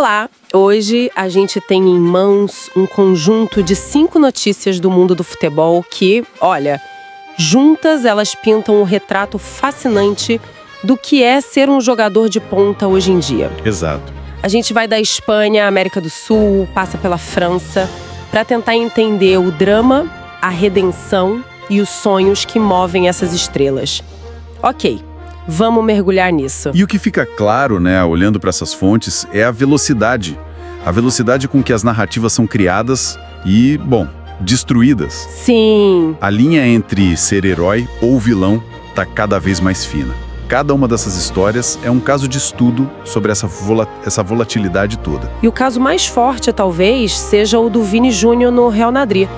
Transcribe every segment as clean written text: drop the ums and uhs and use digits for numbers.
Olá! Hoje a gente tem em mãos um conjunto de 5 notícias do mundo do futebol que, olha, juntas elas pintam um retrato fascinante do que é ser um jogador de ponta hoje em dia. Exato. A gente vai da Espanha à América do Sul, passa pela França, para tentar entender o drama, a redenção e os sonhos que movem essas estrelas. Ok, vamos mergulhar nisso. E o que fica claro, né, olhando para essas fontes, é a velocidade. A velocidade com que as narrativas são criadas e, bom, destruídas. Sim. A linha entre ser herói ou vilão está cada vez mais fina. Cada uma dessas histórias é um caso de estudo sobre essa volatilidade toda. E o caso mais forte, talvez, seja o do Vini Júnior no Real Madrid.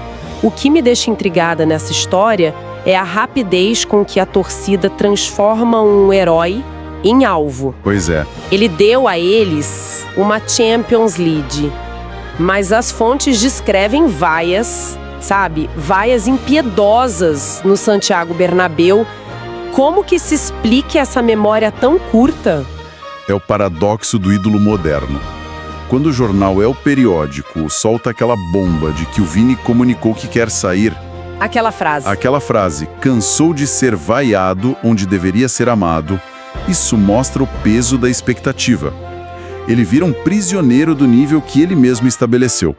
O que me deixa intrigada nessa história é a rapidez com que a torcida transforma um herói em alvo. Pois é. Ele deu a eles uma Champions League, mas as fontes descrevem vaias, sabe? Vaias impiedosas no Santiago Bernabéu. Como que se explica essa memória tão curta? É o paradoxo do ídolo moderno. Quando o jornal El Periódico solta aquela bomba de que o Vini comunicou que quer sair... Aquela frase, cansou de ser vaiado onde deveria ser amado, isso mostra o peso da expectativa. Ele vira um prisioneiro do nível que ele mesmo estabeleceu.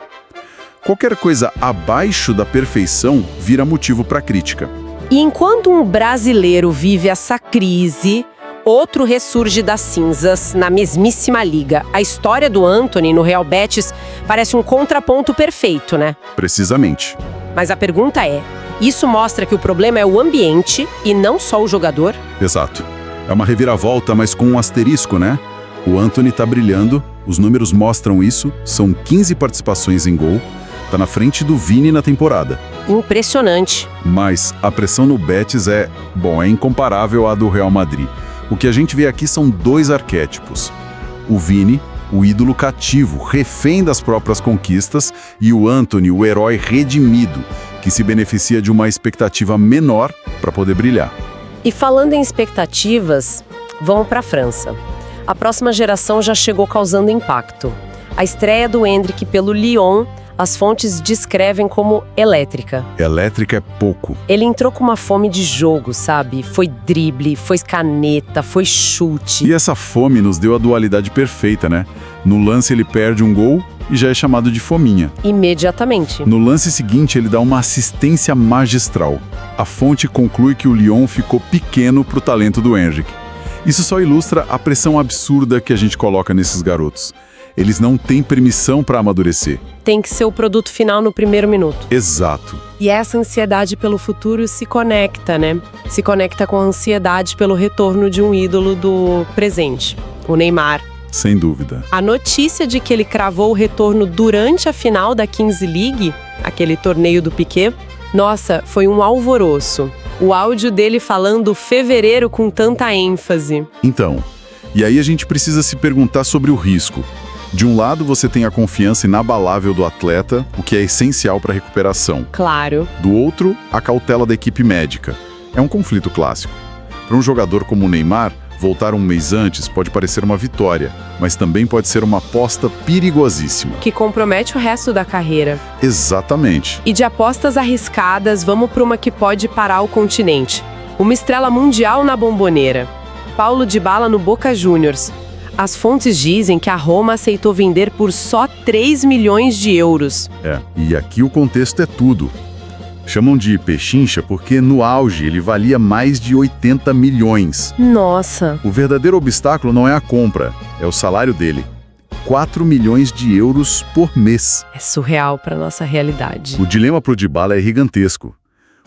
Qualquer coisa abaixo da perfeição vira motivo para crítica. E enquanto um brasileiro vive essa crise, outro ressurge das cinzas na mesmíssima liga. A história do Antony no Real Betis parece um contraponto perfeito, né? Precisamente. Mas a pergunta é, isso mostra que o problema é o ambiente e não só o jogador? Exato. É uma reviravolta, mas com um asterisco, né? O Antony tá brilhando, os números mostram isso, são 15 participações em gol, tá na frente do Vini na temporada. Impressionante. Mas a pressão no Betis é incomparável à do Real Madrid. O que a gente vê aqui são 2 arquétipos. O Vini, o ídolo cativo, refém das próprias conquistas, e o Antony, o herói redimido, que se beneficia de uma expectativa menor para poder brilhar. E falando em expectativas, vamos para a França. A próxima geração já chegou causando impacto. A estreia do Endrick pelo Lyon, as fontes descrevem como elétrica. Elétrica é pouco. Ele entrou com uma fome de jogo, sabe? Foi drible, foi caneta, foi chute. E essa fome nos deu a dualidade perfeita, né? No lance ele perde um gol e já é chamado de fominha. Imediatamente. No lance seguinte ele dá uma assistência magistral. A fonte conclui que o Lyon ficou pequeno pro talento do Endrick. Isso só ilustra a pressão absurda que a gente coloca nesses garotos. Eles não têm permissão para amadurecer. Tem que ser o produto final no primeiro minuto. Exato. E essa ansiedade pelo futuro se conecta, né? Se conecta com a ansiedade pelo retorno de um ídolo do presente, o Neymar. Sem dúvida. A notícia de que ele cravou o retorno durante a final da Kings League, aquele torneio do Piquet, nossa, foi um alvoroço. O áudio dele falando fevereiro com tanta ênfase. Então, e aí a gente precisa se perguntar sobre o risco. De um lado, você tem a confiança inabalável do atleta, o que é essencial para a recuperação. Claro. Do outro, a cautela da equipe médica. É um conflito clássico. Para um jogador como o Neymar, voltar um mês antes pode parecer uma vitória, mas também pode ser uma aposta perigosíssima. Que compromete o resto da carreira. Exatamente. E de apostas arriscadas, vamos para uma que pode parar o continente. Uma estrela mundial na Bombonera. Paulo Dybala no Boca Juniors. As fontes dizem que a Roma aceitou vender por só 3 milhões de euros. E aqui o contexto é tudo. Chamam de pechincha porque no auge ele valia mais de 80 milhões. Nossa! O verdadeiro obstáculo não é a compra, é o salário dele. 4 milhões de euros por mês. É surreal para nossa realidade. O dilema pro Dybala é gigantesco.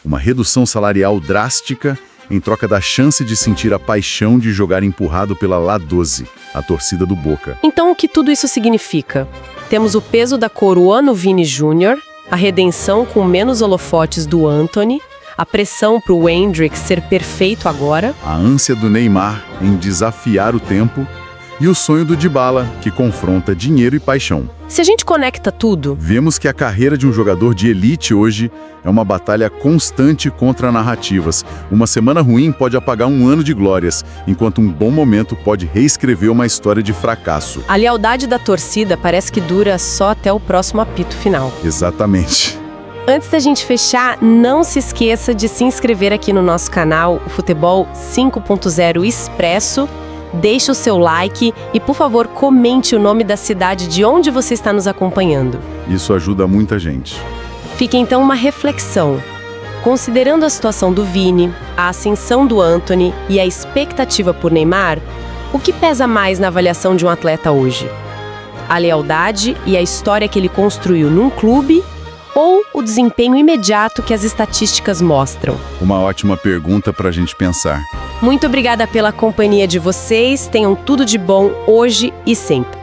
Uma redução salarial drástica em troca da chance de sentir a paixão de jogar empurrado pela La 12, a torcida do Boca. Então o que tudo isso significa? Temos o peso da coroa no Vini Júnior, a redenção com menos holofotes do Antony, a pressão para o Endrick ser perfeito agora, a ânsia do Neymar em desafiar o tempo E o sonho do Dybala, que confronta dinheiro e paixão. Se a gente conecta tudo, Vemos que a carreira de um jogador de elite hoje é uma batalha constante contra narrativas. Uma semana ruim pode apagar um ano de glórias, enquanto um bom momento pode reescrever uma história de fracasso. a lealdade da torcida parece que dura só até o próximo apito final. Exatamente. Antes da gente fechar, não se esqueça de se inscrever aqui no nosso canal, o Futebol 5.0 Expresso. Deixe o seu like e, por favor, comente o nome da cidade de onde você está nos acompanhando. Isso ajuda muita gente. Fica então uma reflexão. Considerando a situação do Vini, a ascensão do Antony e a expectativa por Neymar, o que pesa mais na avaliação de um atleta hoje? A lealdade e a história que ele construiu num clube ou o desempenho imediato que as estatísticas mostram? Uma ótima pergunta para a gente pensar. Muito obrigada pela companhia de vocês. Tenham tudo de bom hoje e sempre.